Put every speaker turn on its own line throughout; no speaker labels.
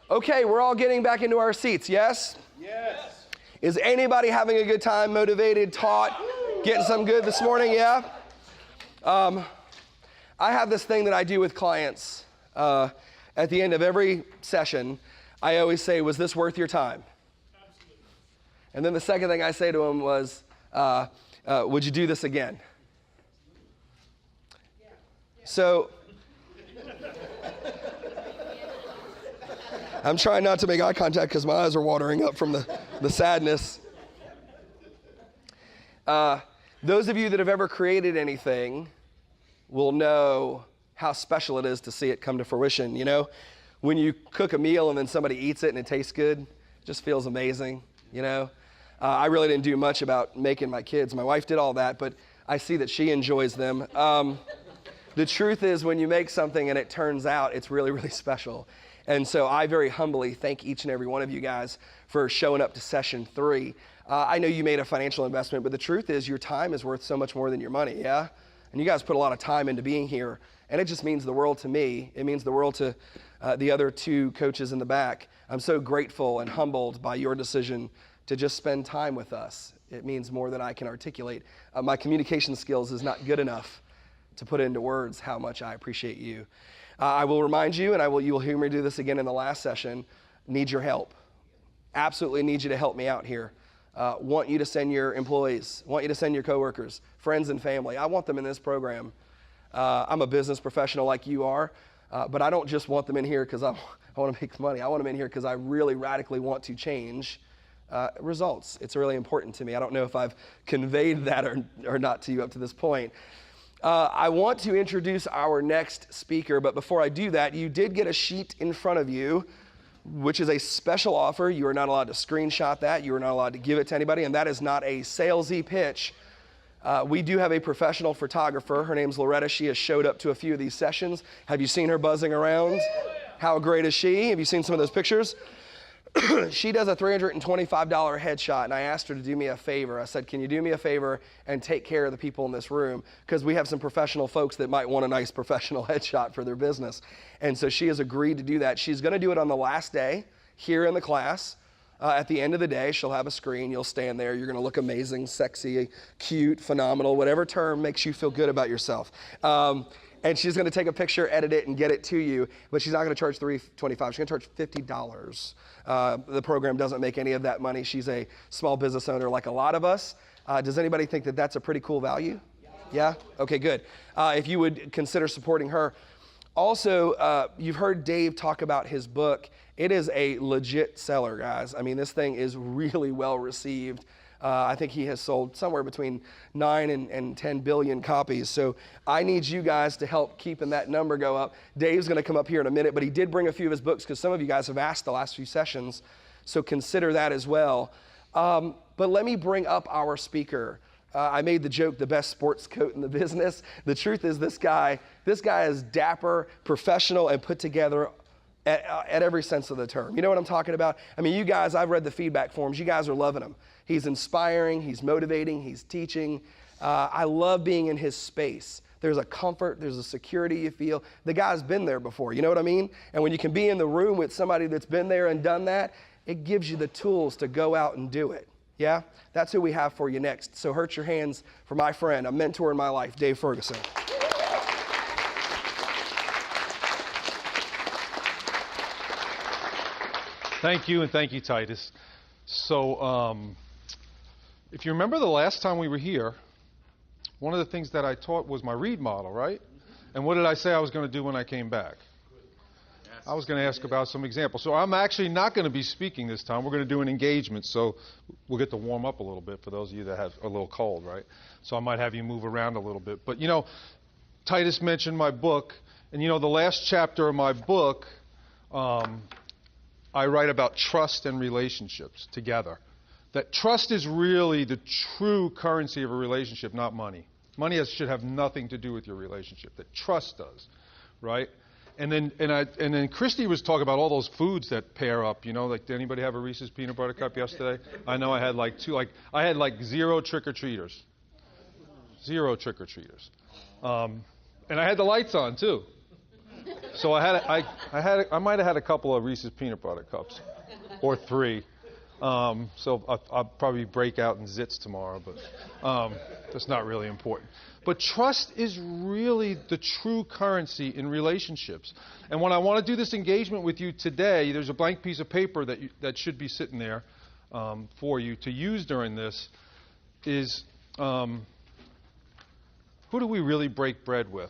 Okay, we're all getting back into our seats, yes?
Yes.
Is anybody having a good time, motivated, taught, getting some good this morning? Yeah? I have this thing that I do with clients. At the end of every session, I always say, was this worth your time?
Absolutely.
And then the second thing I say to them was, would you do this again?
Yeah.
So I'm trying not to make eye contact because my eyes are watering up from the sadness. Those of you that have ever created anything will know how special it is to see it come to fruition. You know, when you cook a meal and then somebody eats it and it tastes good, it just feels amazing, you know. I really didn't do much about making my kids. My wife did all that, but I see that she enjoys them. The truth is, when you make something and it turns out, it's really, really special. And so I very humbly thank each and every one of you guys for showing up to session 3. I know you made a financial investment, but the truth is your time is worth so much more than your money, yeah? And you guys put a lot of time into being here, and it just means the world to me. It means the world to the other 2 coaches in the back. I'm so grateful and humbled by your decision to just spend time with us. It means more than I can articulate. My communication skills is not good enough to put into words how much I appreciate you. I will remind you, and you will hear me do this again in the last session, need your help. Absolutely need you to help me out here. Want you to send your employees, want you to send your coworkers, friends and family. I want them in this program. I'm a business professional like you are, but I don't just want them in here because I want to make money. I want them in here because I really radically want to change results. It's really important to me. I don't know if I've conveyed that or not to you up to this point. I want to introduce our next speaker, but before I do that, you did get a sheet in front of you, which is a special offer. You are not allowed to screenshot that. You are not allowed to give it to anybody, and that is not a salesy pitch. We do have a professional photographer. Her name's Loretta. She has showed up to a few of these sessions. Have you seen her buzzing around? How great is she? Have you seen some of those pictures? She does a $325 headshot, and I asked her to do me a favor. I said, can you do me a favor and take care of the people in this room? Because we have some professional folks that might want a nice professional headshot for their business. And so she has agreed to do that. She's going to do it on the last day here in the class. At the end of the day, she'll have a screen. You'll stand there. You're going to look amazing, sexy, cute, phenomenal, whatever term makes you feel good about yourself. And she's going to take a picture, edit it, and get it to you. But she's not going to charge $325. She's going to charge $50. The program doesn't make any of that money. She's a small business owner like a lot of us. Does anybody think that that's a pretty cool value? Yeah? Okay, good. If you would consider supporting her. Also, you've heard Dave talk about his book. It is a legit seller, guys. I mean, this thing is really well received. I think he has sold somewhere between 9 and 10 billion copies. So I need you guys to help keeping that number go up. Dave's going to come up here in a minute, but he did bring a few of his books because some of you guys have asked the last few sessions. So consider that as well. But let me bring up our speaker. I made the joke, the best sports coat in the business. The truth is this guy is dapper, professional, and put together at every sense of the term. You know what I'm talking about? I mean, you guys, I've read the feedback forms. You guys are loving him. He's inspiring, he's motivating, he's teaching. I love being in his space. There's a comfort, there's a security you feel. The guy's been there before, you know what I mean? And when you can be in the room with somebody that's been there and done that, it gives you the tools to go out and do it. Yeah? That's who we have for you next. So hurt your hands for my friend, a mentor in my life, Dave Ferguson.
Thank you, and thank you, Titus. So, if you remember the last time we were here, one of the things that I taught was my read model, right? And what did I say I was going to do when I came back? I was going to ask about some examples. So I'm actually not going to be speaking this time. We're going to do an engagement, so we'll get to warm up a little bit for those of you that have a little cold, right? So I might have you move around a little bit. But, you know, Titus mentioned my book, and, you know, the last chapter of my book, I write about trust and relationships together. That trust is really the true currency of a relationship, not money. Money should have nothing to do with your relationship. That trust does, right? And then Christy was talking about all those foods that pair up. You know, like, did anybody have a Reese's peanut butter cup yesterday? I know I had like 2. Like I had like 0 trick-or-treaters. 0 trick-or-treaters. And I had the lights on too. So I might have had a couple of Reese's peanut butter cups, or 3. So I'll probably break out in zits tomorrow, but that's not really important. But trust is really the true currency in relationships. And when I want to do this engagement with you today, there's a blank piece of paper that should be sitting there for you to use during this. Is who do we really break bread with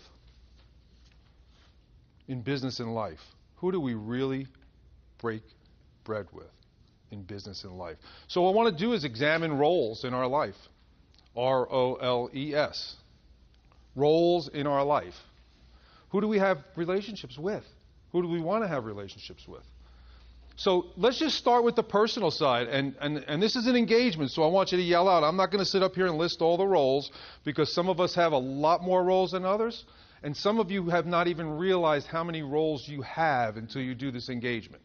in business and life? Who do we really break bread with in business and life? So what I want to do is examine roles in our life. ROLES. Roles in our life. Who do we have relationships with? Who do we want to have relationships with? So let's just start with the personal side. And this is an engagement, so I want you to yell out. I'm not going to sit up here and list all the roles, because some of us have a lot more roles than others. And some of you have not even realized how many roles you have until you do this engagement.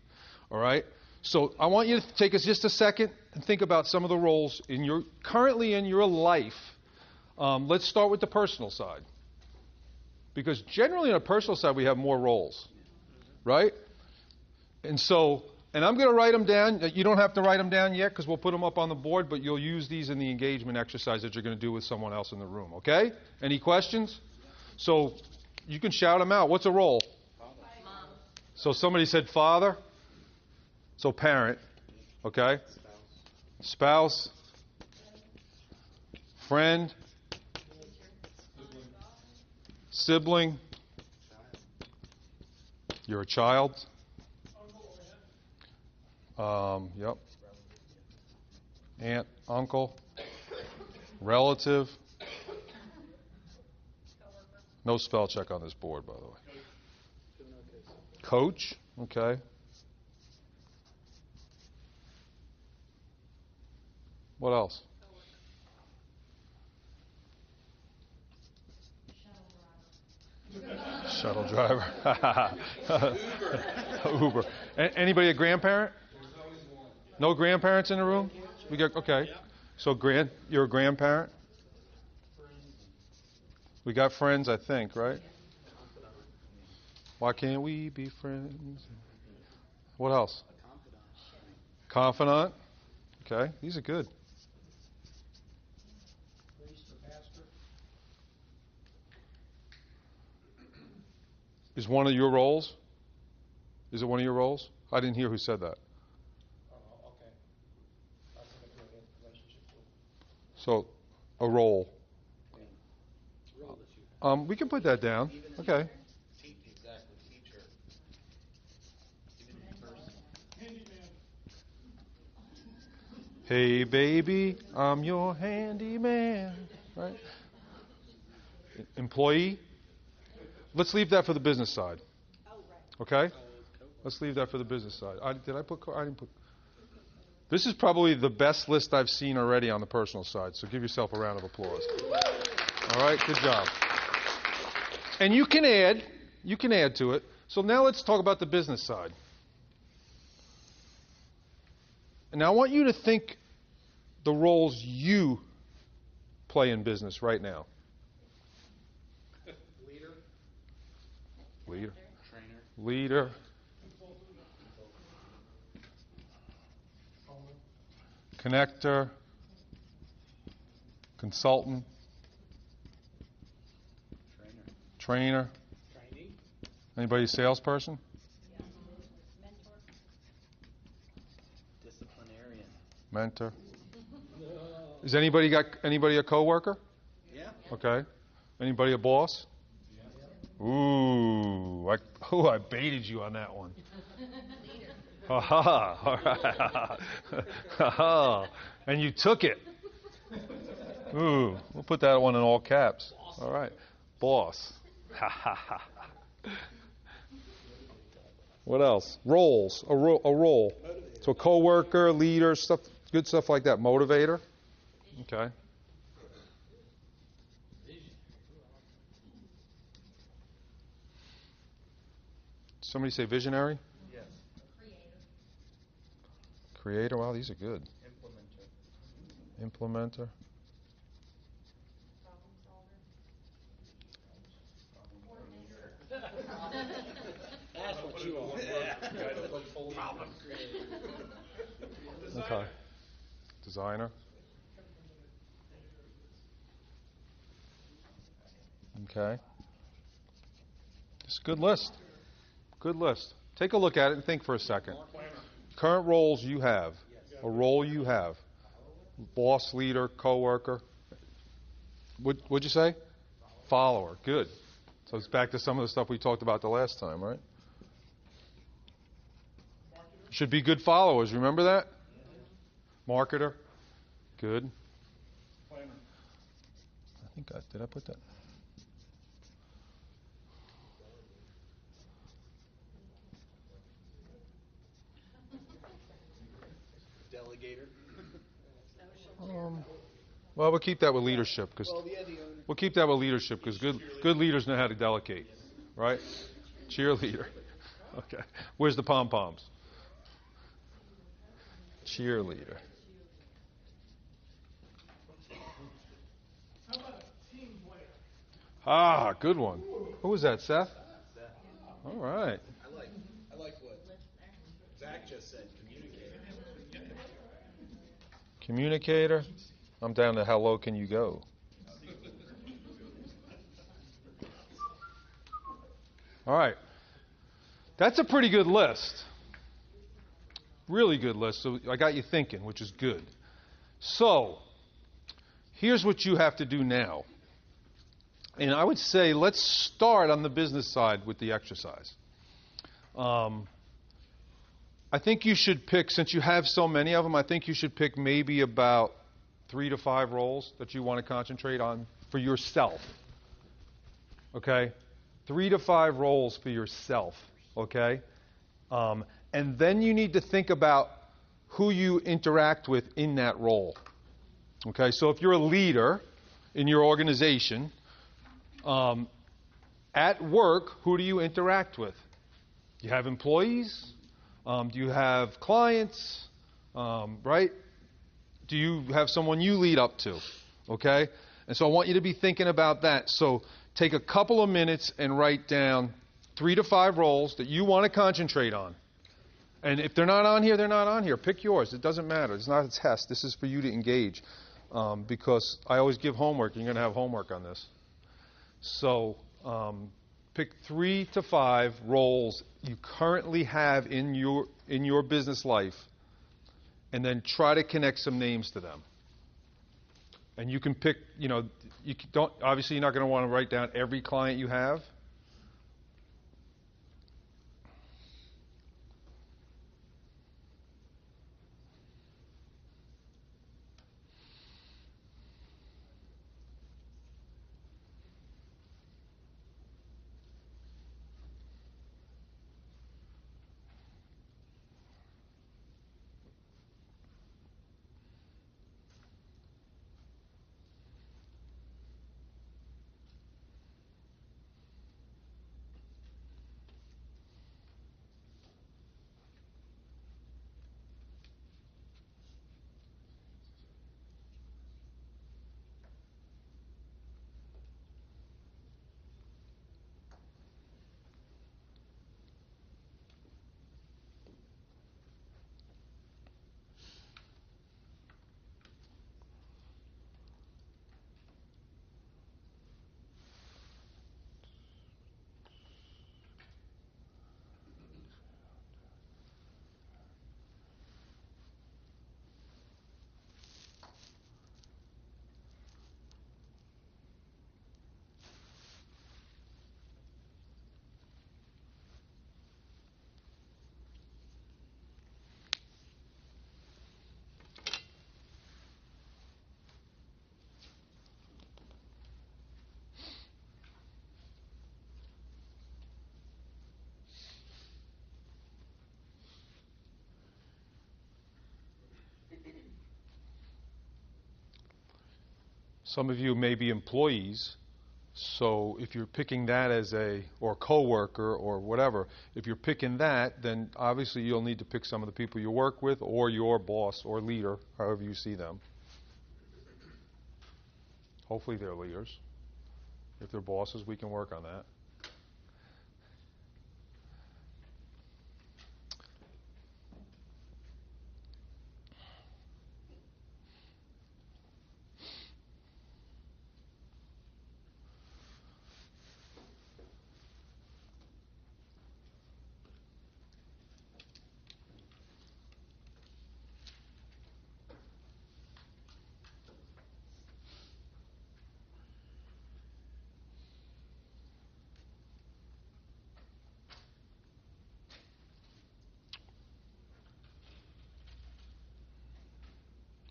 All right? So I want you to take us just a second and think about some of the roles currently in your life. Let's start with the personal side. Because generally on the personal side we have more roles. Right? And I'm going to write them down. You don't have to write them down yet because we'll put them up on the board, but you'll use these in the engagement exercise that you're going to do with someone else in the room. Okay? Any questions? So you can shout them out. What's a role?
Mom.
So somebody said father. So parent. Okay? Spouse. Friend. Sibling. You're a child. Yep. Aunt, uncle, relative. No spell check on this board, by the way. Coach. Okay. What else? Shuttle driver. Uber. Anybody a grandparent? No grandparents in the room? Okay. So you're a grandparent? We got friends, I think, right? Why can't we be friends? What else? Confidant. Okay, these are good. Is one of your roles? Is it one of your roles? I didn't hear who said that. So, a role. We can put that down. Okay. Hey, baby, I'm your handyman. Right? Employee. Let's leave that for the business side. Okay? Let's leave that for the business side. I didn't put. This is probably the best list I've seen already on the personal side, so give yourself a round of applause. All right, good job. And you can add to it. So now let's talk about the business side. And now I want you to think the roles you play in business right now. Leader. Trainer. Leader. Connector. Consultant. Trainer. Trainee. Anybody a salesperson?
Yeah. Mentor. Disciplinarian.
Mentor. Is anybody a coworker?
Yeah.
Okay. Anybody a boss? Ooh, I baited you on that one. Ha ha! All right. Ha ha! And you took it. Ooh, we'll put that one in all caps. All right, boss. Ha ha ha. What else? Roles. A role. So coworker, leader, stuff, good stuff like that. Motivator. Okay. Somebody say visionary?
Yes.
Creator. Wow, these are good. Implementer. Okay. Designer. Okay. It's a good list. Good list. Take a look at it and think for a second. Current roles you have. A role you have. Boss, leader, coworker. What'd you say? Follower. Good. So it's back to some of the stuff we talked about the last time, right? Should be good followers. Remember that? Marketer. Good. Did I put that?
Delegator.
Well, we'll keep that with leadership because good leaders know how to delegate, right? Cheerleader. Okay. Where's the pom poms? Cheerleader. Ah, good one. Who was that, Seth? All right.
I like what Zach just said.
Communicator. I'm down to how low can you go? All right. That's a pretty good list. Really good list. So I got you thinking, which is good. So here's what you have to do now. And I would say let's start on the business side with the exercise. I think you should pick, since you have so many of them, I think you should pick maybe about 3 to 5 roles that you want to concentrate on for yourself. Okay? 3 to 5 roles for yourself. Okay? And then you need to think about who you interact with in that role. Okay? So if you're a leader in your organization, at work, who do you interact with? Do you have employees? Do you have clients? Right? Do you have someone you lead up to? Okay? And so I want you to be thinking about that. So take a couple of minutes and write down 3 to 5 roles that you want to concentrate on. And if they're not on here, they're not on here. Pick yours. It doesn't matter. It's not a test. This is for you to engage. Because I always give homework. You're going to have homework on this. So pick 3 to 5 roles you currently have in your business life, and then try to connect some names to them. And you can pick, obviously you're not going to want to write down every client you have. Some of you may be employees, so if you're picking that or coworker or whatever, if you're picking that, then obviously you'll need to pick some of the people you work with or your boss or leader, however you see them. Hopefully they're leaders. If they're bosses, we can work on that.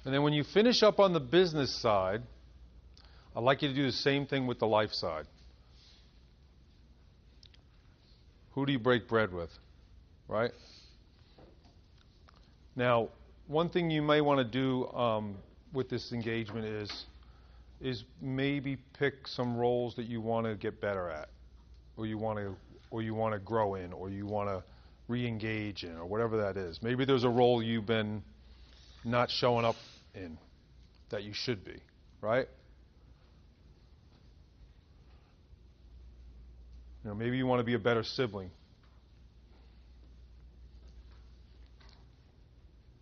And then when you finish up on the business side, I'd like you to do the same thing with the life side. Who do you break bread with? Right? Now, one thing you may want to do with this engagement is maybe pick some roles that you want to get better at, or you want to grow in, or you want to re-engage in, or whatever that is. Maybe there's a role you've been not showing up in that you should be, right? Maybe you want to be a better sibling.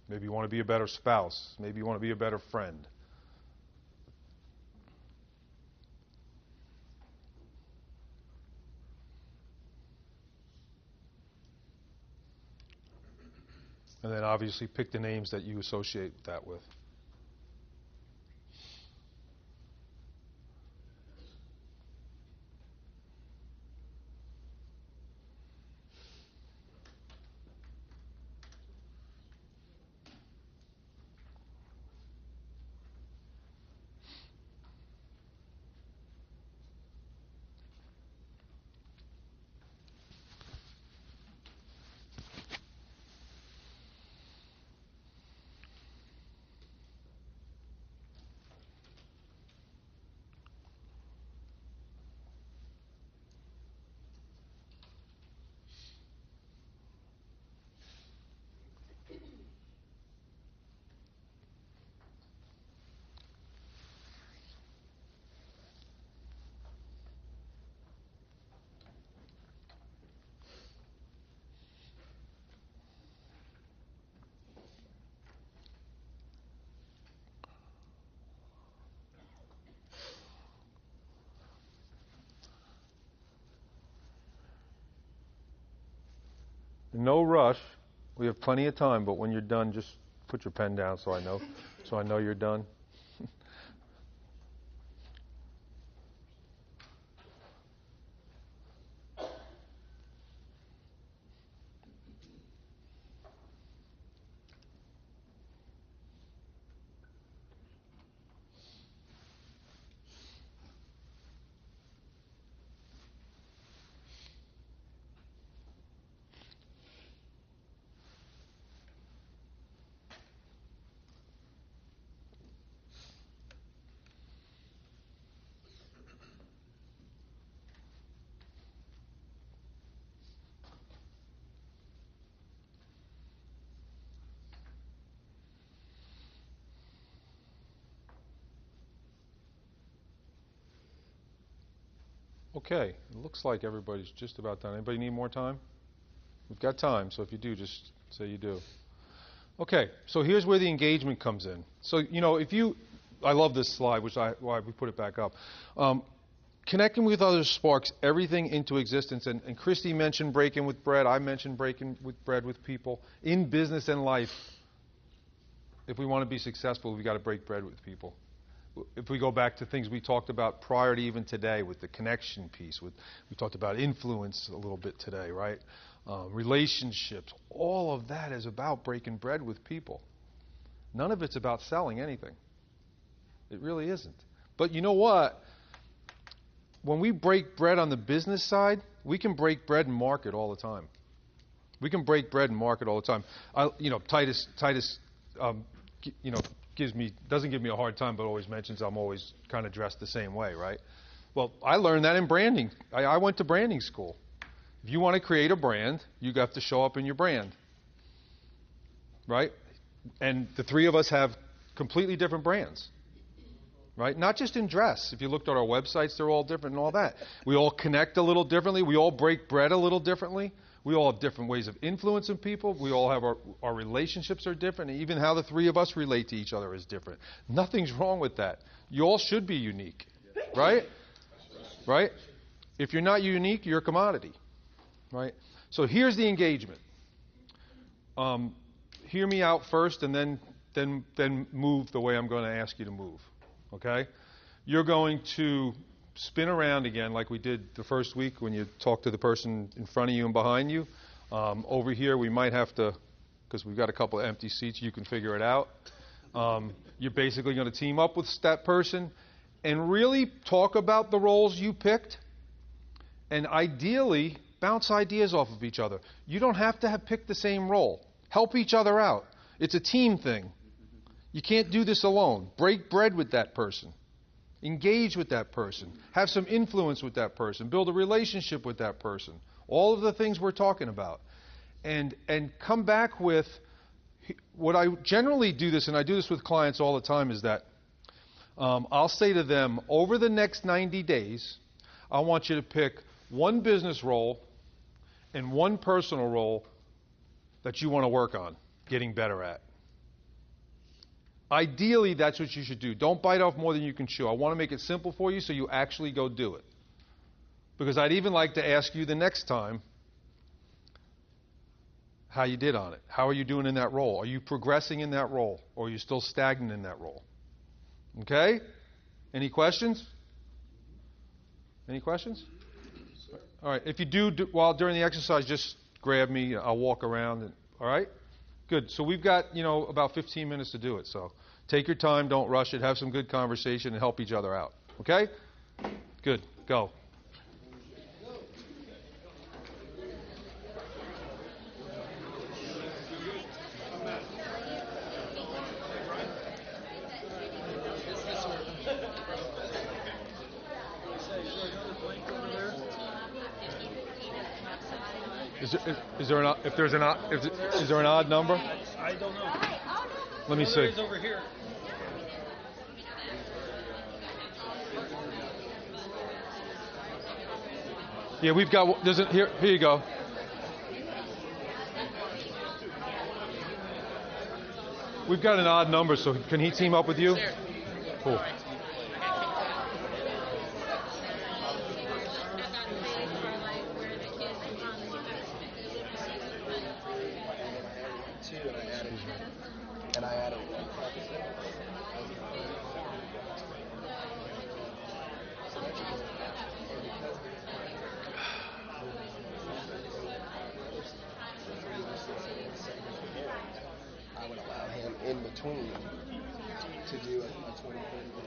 Maybe you want to be a better spouse. Maybe you want to be a better friend. And then obviously pick the names that you associate that with. No rush. We have plenty of time, but when you're done, just put your pen down so I know you're done. Okay, it looks like everybody's just about done. Anybody need more time? We've got time, so if you do, just say you do. Okay, so here's where the engagement comes in. So, I love this slide, why we put it back up. Connecting with others sparks everything into existence. And Christy mentioned breaking with bread. I mentioned breaking with bread with people. In business and life, if we want to be successful, we've got to break bread with people. If we go back to things we talked about prior to even today with the connection piece, we talked about influence a little bit today, right? Relationships, all of that is about breaking bread with people. None of it's about selling anything. It really isn't. But you know what? When we break bread on the business side, we can break bread and market all the time. We can break bread and market all the time. Titus, doesn't give me a hard time, but always mentions I'm always kind of dressed the same way, right? Well, I learned that in branding. I went to branding school. If you want to create a brand, you have to show up in your brand, right? And the three of us have completely different brands, right? Not just in dress. If you looked at our websites, they're all different and all that. We all connect a little differently. We all break bread a little differently. We all have different ways of influencing people. We all have our relationships are different. And even how the three of us relate to each other is different. Nothing's wrong with that. You all should be unique, right? Right? If you're not unique, you're a commodity, right? So here's the engagement. Hear me out first, and then move the way I'm going to ask you to move, okay? You're going to spin around again like we did the first week when you talked to the person in front of you and behind you. Over here we might have to, because we've got a couple of empty seats, you can figure it out. You're basically going to team up with that person and really talk about the roles you picked, and ideally bounce ideas off of each other. You don't have to have picked the same role. Help each other out. It's a team thing. You can't do this alone. Break bread with that person. Engage with that person. Have some influence with that person. Build a relationship with that person. All of the things we're talking about. And come back with what I generally do this, and I do this with clients all the time, is that I'll say to them, over the next 90 days, I want you to pick one business role and one personal role that you want to work on getting better at. Ideally, that's what you should do. Don't bite off more than you can chew. I want to make it simple for you so you actually go do it. Because I'd even like to ask you the next time how you did on it. How are you doing in that role? Are you progressing in that role? Or are you still stagnant in that role? Okay? Any questions? Any questions? All right. If you do while during the exercise, just grab me. I'll walk around. All right? Good. So we've got, about 15 minutes to do it. So take your time. Don't rush it. Have some good conversation and help each other out. Okay? Good. Go. Is there an odd number?
I don't know.
Let me see.
It's over here.
Yeah, we've got. Here you go. We've got an odd number, so can he team up with you? Cool.
And I added one. I would allow him in between to do a 20-30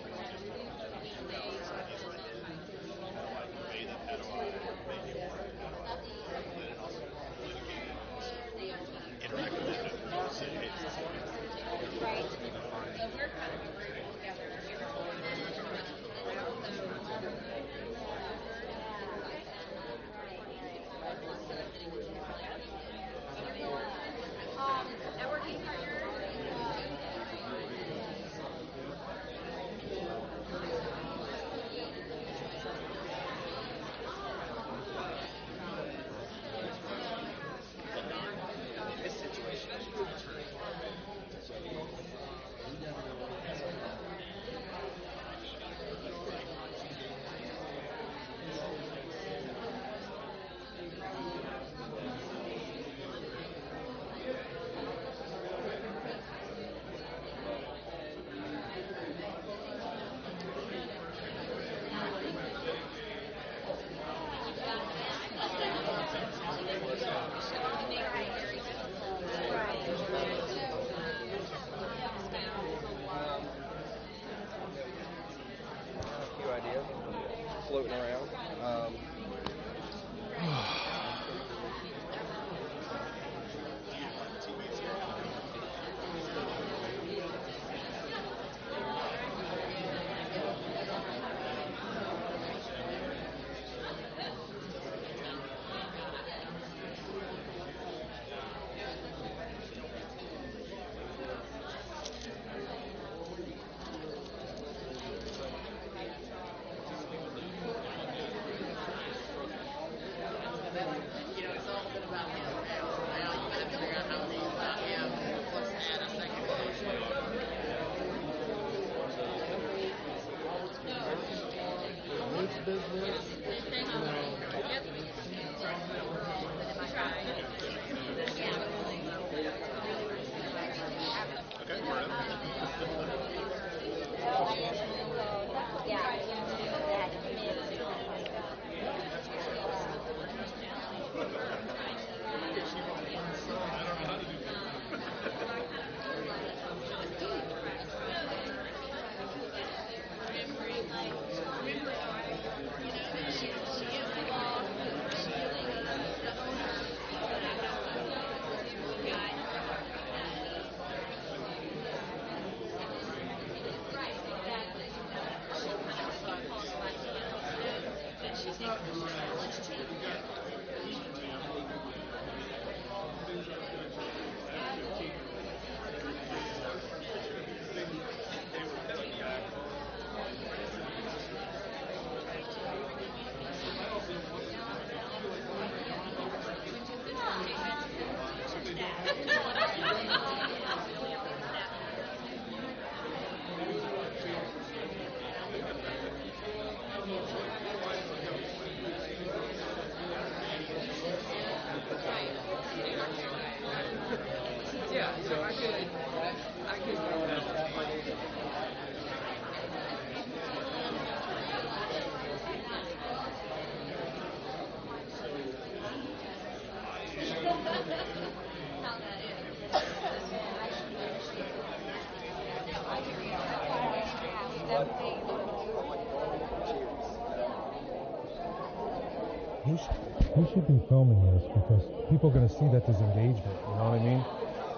He should be filming this because people are going to see that there's engagement, you know what I mean?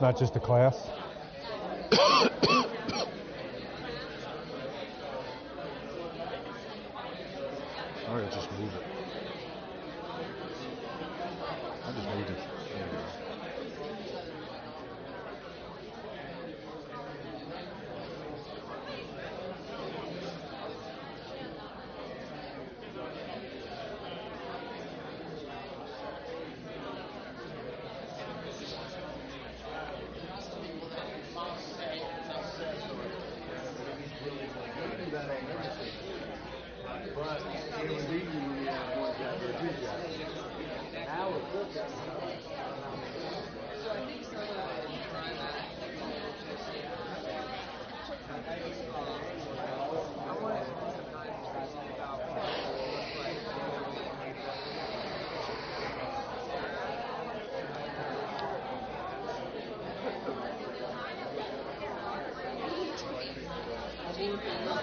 Not just a class. All right, just move it. I just moved it.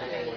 There you go.